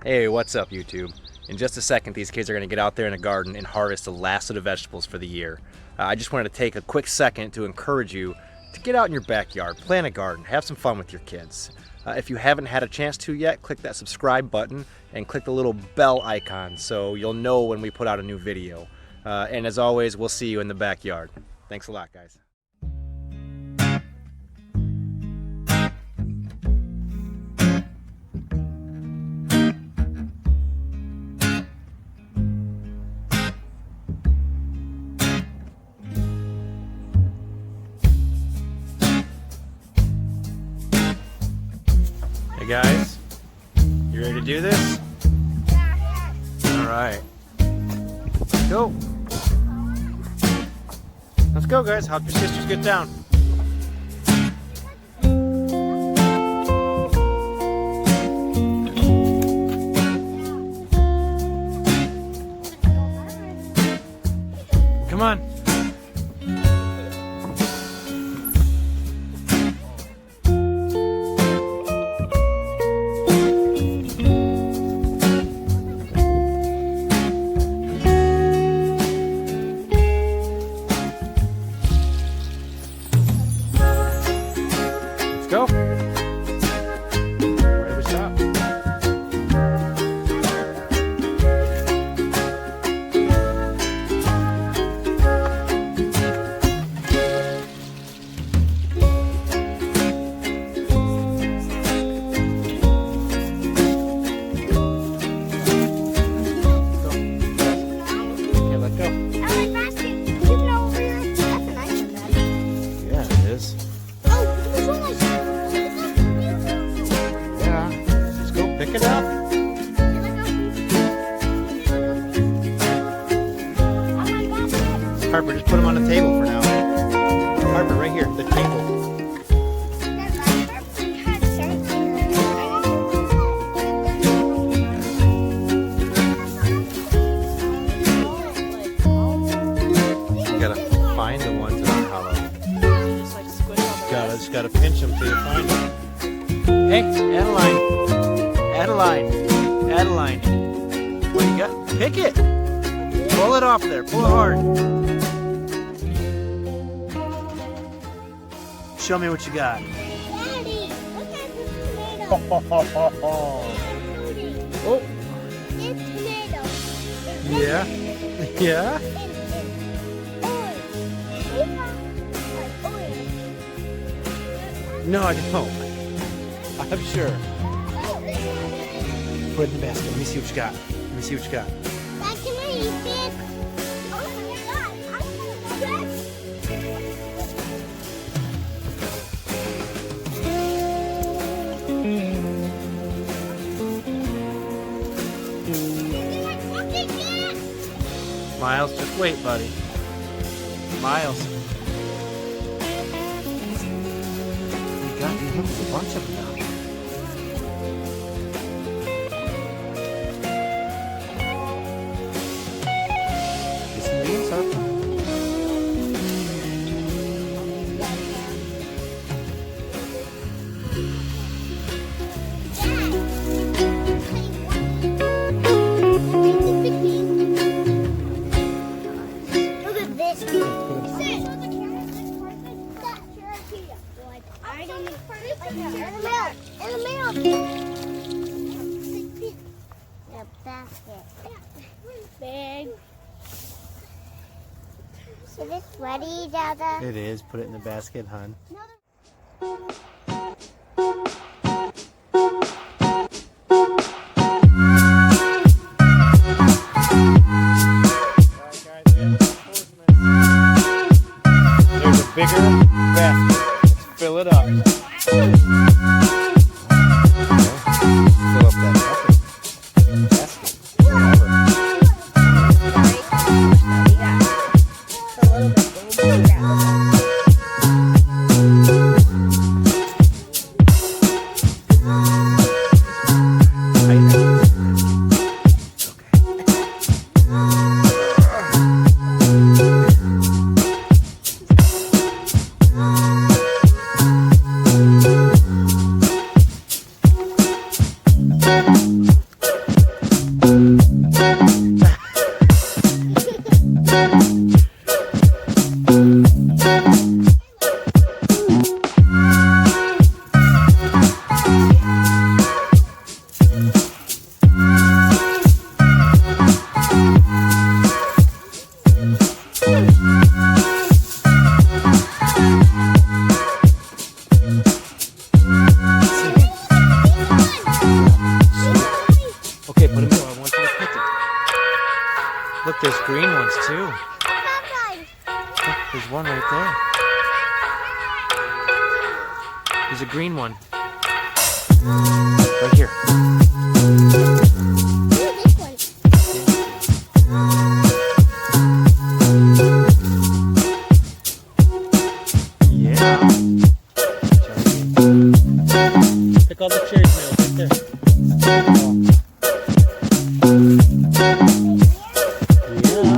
Hey, what's up YouTube? In just a second, these kids are going to get out there in the garden and harvest the last of the vegetables for the year. I just wanted to take a quick second to encourage you to get out in your backyard, plant a garden, have some fun with your kids. If you haven't had a chance to yet, click that subscribe button and click the little bell icon so you'll know when we put out a new video. And as always, we'll see you in the backyard. Thanks a lot, guys. Hey guys, you ready to do this? Alright. Go! Let's go guys, help your sisters get down. Come on. Go. Where do we stop? Okay, let go. Yeah, it is. Pick it up. Harper, just put them on the table for now. Harper, right here, the table. You gotta find the ones that aren't hollow. Just gotta pinch them till you find them. Hey, Adeline. Adeline, what do you got? Pick it! Pull it off there, pull it hard. Show me what you got. Daddy, look at this tomato. Oh, It's tomato. yeah, yeah. It's orange. No, I don't. I'm sure. Put it in the basket. Let me see what you got. Let me see what you got. Dad, can I eat this? Oh my God, I'm gonna Miles, just wait, buddy. Miles. You got a bunch of them now. Get some leaves, huh? Look at this. In the middle. The basket. Big. Is this ready, Dada? It is. Put it in the basket, hon. There's a bigger basket. Let's fill it up. Fill up that basket. there's green ones too. Bye-bye. Look, there's one right there. There's a green one. Right here. Ooh, this one. Yeah. Pick all the cherries, Miles, right there. Yeah.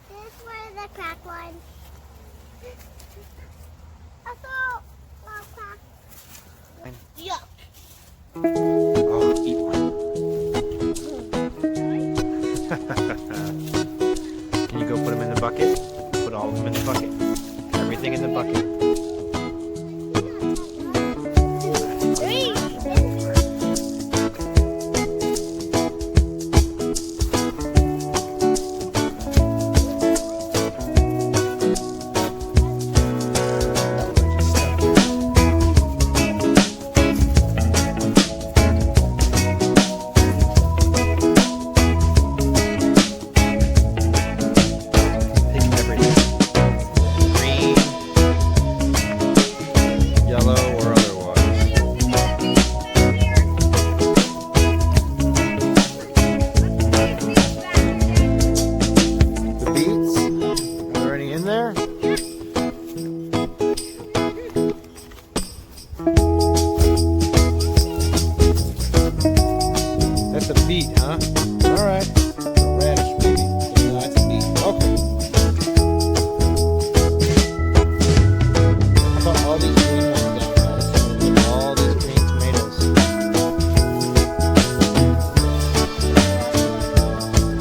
This one is a crack one. Also, crack. Yuck. Oh, eat one. Can you go put them in the bucket? Put all of them in the bucket. Everything in the bucket. Pick everything. Green, yellow, or otherwise. The beets, are there any in there? That's a beet, huh? All right. A radish, maybe. No, that's a beet. Okay. I thought all these green ones down there. Look at all these green tomatoes.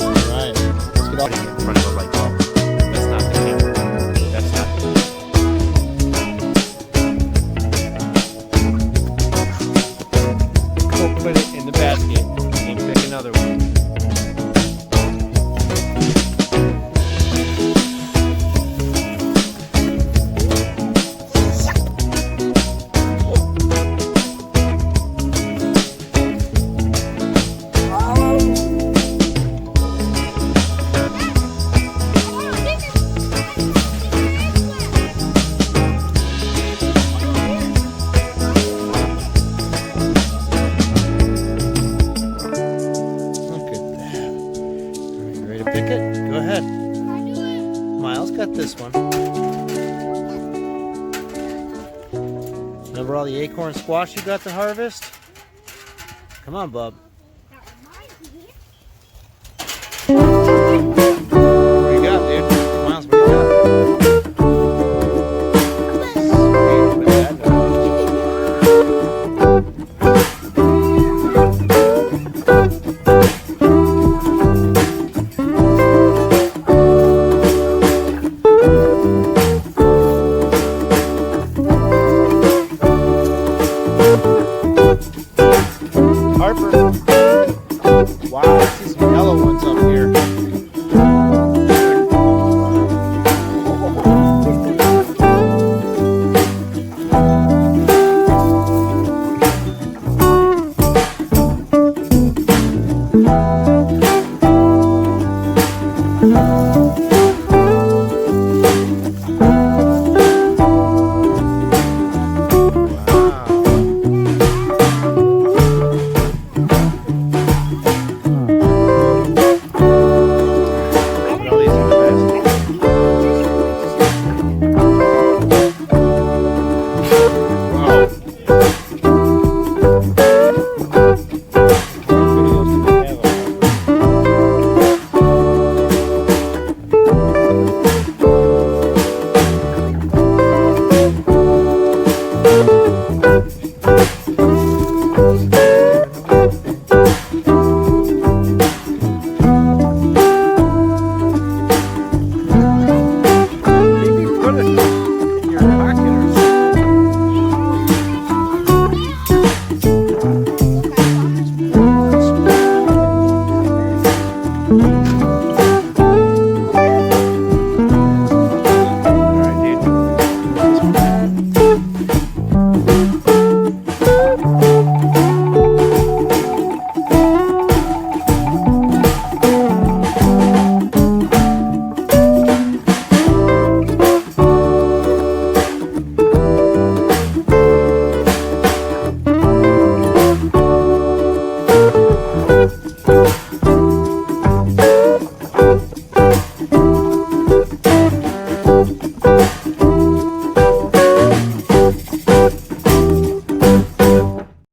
All right. Let's get all in front of the light bulb. That's not the camera. That's not the Go put it in the basket and pick another one. Look at that. Are you ready to pick it? Go ahead. Miles got this one. Remember all the acorn squash you got to harvest? Come on, bub. What do you got, dude? Miles, what do you got? Wait, put that down. Harper. Wow, I see some yellow ones up here.